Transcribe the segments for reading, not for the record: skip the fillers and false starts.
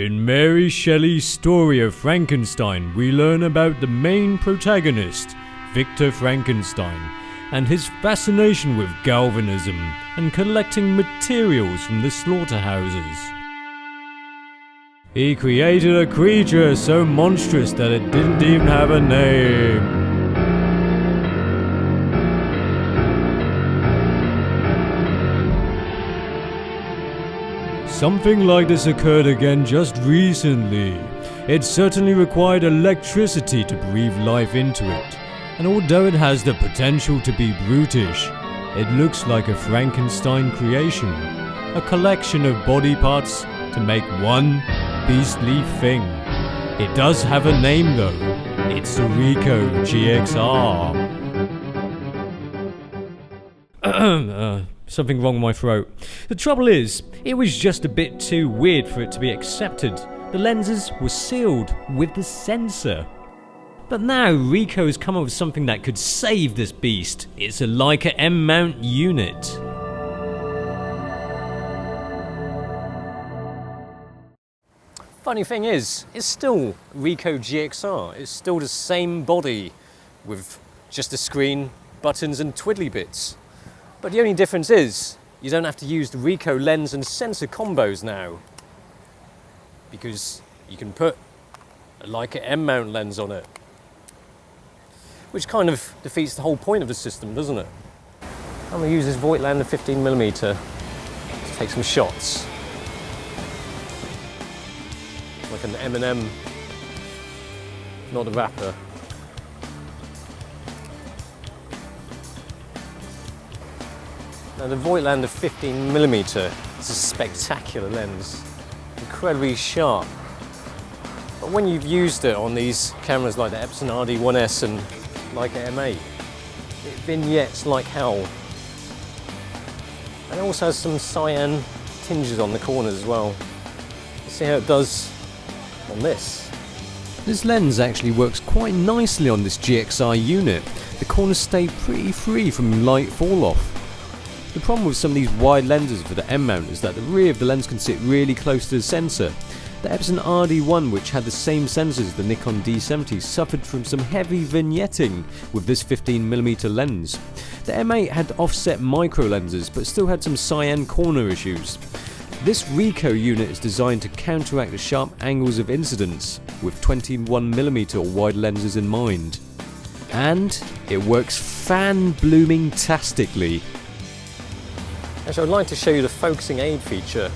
In Mary Shelley's story of Frankenstein, we learn about the main protagonist, Victor Frankenstein, and his fascination with galvanism and collecting materials from the slaughterhouses. He created a creature so monstrous that it didn't even have a name. Something like this occurred again just recently. It certainly required electricity to breathe life into it, and although it has the potential to be brutish, it looks like a Frankenstein creation, a collection of body parts to make one beastly thing. It does have a name though. It's the Ricoh GXR. Something wrong with my throat. The trouble is, it was just a bit too weird for it to be accepted. The lenses were sealed with the sensor. But now Ricoh has come up with something that could save this beast. It's a Leica M-mount unit. Funny thing is, it's still Ricoh GXR. It's still the same body with just a screen, buttons and twiddly bits. But the only difference is, you don't have to use the Ricoh lens and sensor combos now, because you can put a Leica M-mount lens on it, which kind of defeats the whole point of the system, doesn't it? I'm going to use this Voigtlander 15mm to take some shots, like an M&M, not a rapper. Now the Voigtlander 15mm is a spectacular lens, incredibly sharp. But when you've used it on these cameras like the Epson RD1S and Leica M8, it vignettes like hell. And it also has some cyan tinges on the corners as well. Let's see how it does on this. This lens actually works quite nicely on this GXR unit. The corners stay pretty free from light fall off. The problem with some of these wide lenses for the M-mount is that the rear of the lens can sit really close to the sensor. The Epson RD1, which had the same sensors as the Nikon D70, suffered from some heavy vignetting with this 15mm lens. The M8 had offset micro lenses but still had some cyan corner issues. This Ricoh unit is designed to counteract the sharp angles of incidence with 21mm wide lenses in mind. And it works fan-blooming-tastically. Actually, I'd like to show you the focusing aid feature,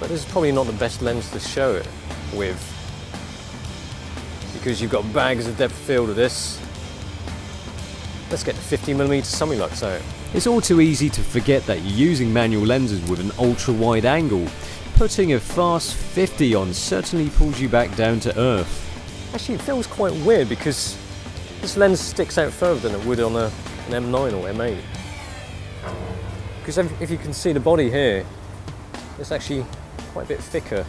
but this is probably not the best lens to show it with, because you've got bags of depth of field of this. Let's get the 50mm Summilux out. It's all too easy to forget that you're using manual lenses with an ultra-wide angle. Putting a fast 50 on certainly pulls you back down to earth. Actually, it feels quite weird because this lens sticks out further than it would on an M9 or M8. Because if you can see the body here, it's actually quite a bit thicker.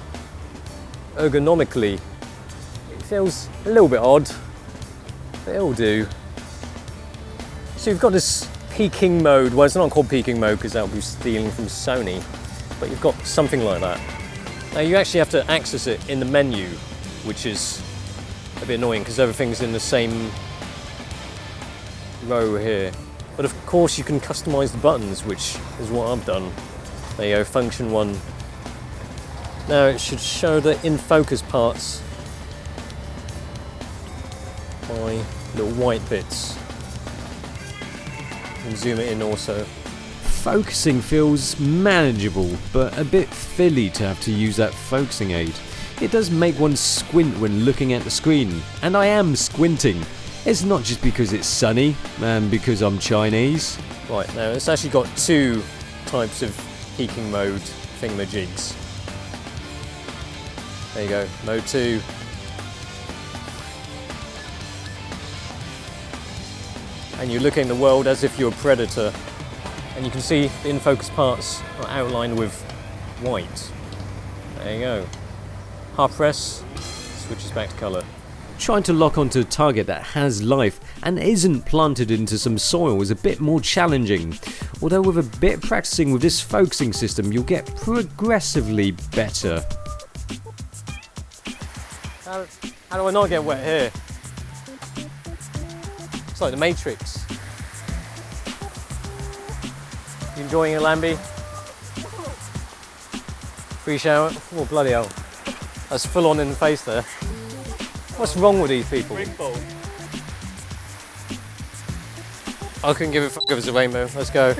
Ergonomically, it feels a little bit odd, but it'll do. So you've got this peaking mode. Well, it's not called peaking mode because that'll be stealing from Sony, but you've got something like that. Now you actually have to access it in the menu, which is a bit annoying because everything's in the same row here. But of course you can customise the buttons, which is what I've done. There you go, function 1. Now it should show the in focus parts by little white bits. And zoom it in also. Focusing feels manageable, but a bit filly to have to use that focusing aid. It does make one squint when looking at the screen, and I am squinting. It's not just because it's sunny and because I'm Chinese. Right, now it's actually got two types of peaking mode thingamajigs. There you go, mode 2. And you're looking at the world as if you're a predator. And you can see the in-focus parts are outlined with white. There you go. Half press, switches back to colour. Trying to lock onto a target that has life and isn't planted into some soil is a bit more challenging, although with a bit of practicing with this focusing system you'll get progressively better. How do I not get wet here? It's like the Matrix. You enjoying it, Lambie? Free shower? Oh, bloody hell. That's full on in the face there. What's wrong with these people? I couldn't give a fuck if it was a rainbow. Let's go.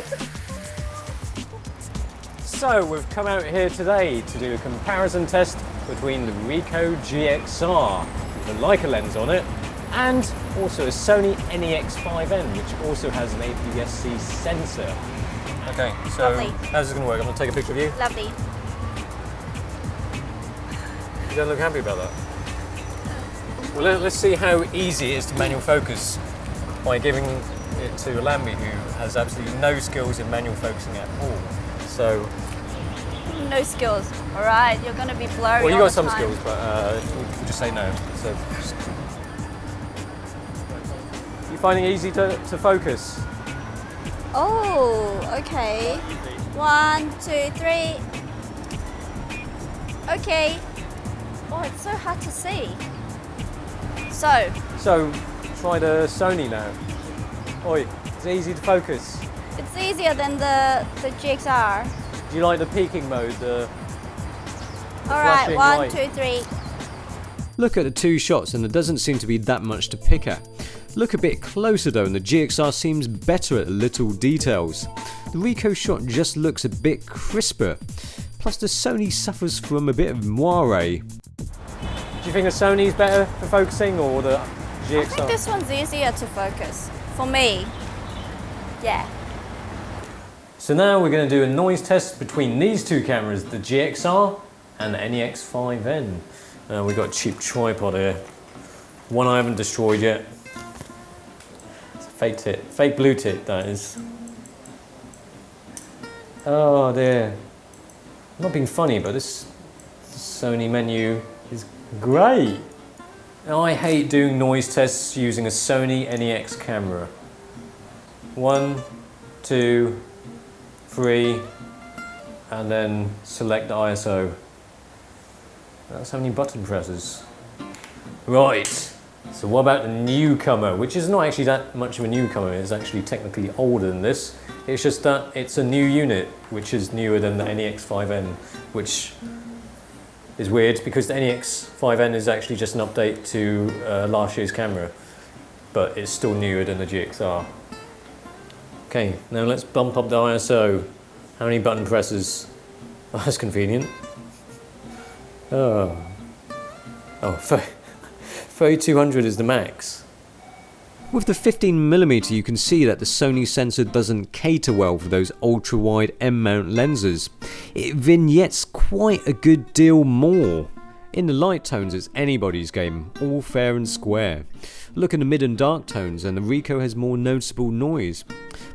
So we've come out here today to do a comparison test between the Ricoh GXR with a Leica lens on it and also a Sony NEX5N, which also has an APS-C sensor. Okay, so Lovely. how's this going to work? I'm going to take a picture of you. Lovely. You don't look happy about that. Well, let's see how easy it is to manual focus by giving it to Lambie, who has absolutely no skills in manual focusing at all. So, No skills. All right, you're going to be blurry. well, you all got the some time. skills, but we'll just say no. So, you finding it easy to focus? Oh, okay. 1, 2, 3. Okay. Oh, it's so hard to see. So, try the Sony now. Oi, it's easy to focus. It's easier than the GXR. Do you like the peaking mode? The All right, flashing 1, light? 2, 3. Look at the two shots and there doesn't seem to be that much to pick at. Look a bit closer though and the GXR seems better at little details. The Ricoh shot just looks a bit crisper. Plus the Sony suffers from a bit of moire. Do you think the Sony's better for focusing or the GXR? I think this one's easier to focus. For me. Yeah. So now we're going to do a noise test between these two cameras, the GXR and the NEX5N. We've got a cheap tripod here. One I haven't destroyed yet. It's a fake tit, fake blue tit that is. Oh dear. I'm not being funny, but this Sony menu is great. Now I hate doing noise tests using a Sony NEX camera. 1, 2, 3, and then select the ISO. That's how many button presses. Right, so what about the newcomer, which is not actually that much of a newcomer, it's actually technically older than this. It's just that it's a new unit, which is newer than the NEX5N, which is weird because the NEX5N is actually just an update to last year's camera, but it's still newer than the GXR. Okay, now let's bump up the ISO. How many button presses? Oh, that's convenient. Oh, 3200 is the max. With the 15mm you can see that the Sony sensor doesn't cater well for those ultra-wide M-mount lenses. It vignettes quite a good deal more. In the light tones it's anybody's game, all fair and square. Look in the mid and dark tones and the Ricoh has more noticeable noise.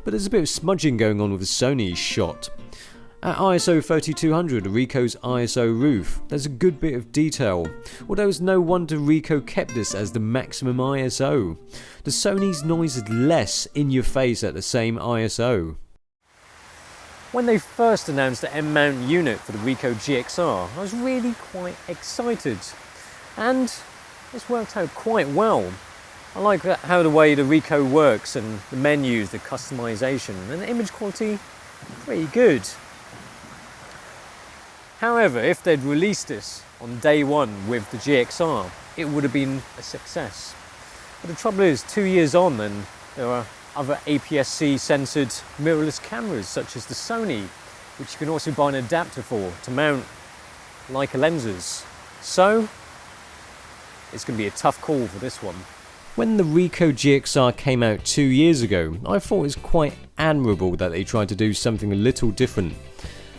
But there's a bit of smudging going on with the Sony shot. At ISO 3200, Ricoh's ISO roof, there's a good bit of detail, although it's no wonder Ricoh kept this as the maximum ISO. The Sony's noise is less in your face at the same ISO. When they first announced the M-mount unit for the Ricoh GXR, I was really quite excited, and it's worked out quite well. I like how the way the Ricoh works and the menus, the customization, and the image quality, pretty good. However, if they'd released this on day one with the GXR, it would have been a success. But the trouble is, 2 years on and there are other APS-C censored mirrorless cameras such as the Sony, which you can also buy an adapter for to mount Leica lenses. So, it's going to be a tough call for this one. When the Ricoh GXR came out 2 years ago, I thought it was quite admirable that they tried to do something a little different.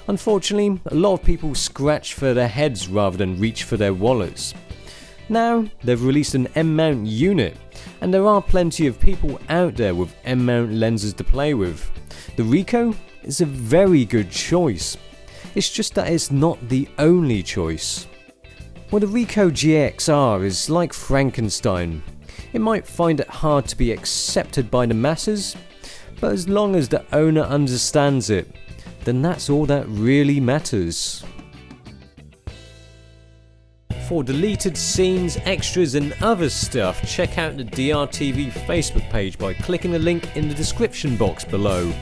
Unfortunately, a lot of people scratch for their heads rather than reach for their wallets. Now, they've released an M-mount unit, and there are plenty of people out there with M-mount lenses to play with. The Ricoh is a very good choice. It's just that it's not the only choice. Well, the Ricoh GXR is like Frankenstein. It might find it hard to be accepted by the masses, but as long as the owner understands it, then that's all that really matters. For deleted scenes, extras and other stuff, check out the DRTV Facebook page by clicking the link in the description box below.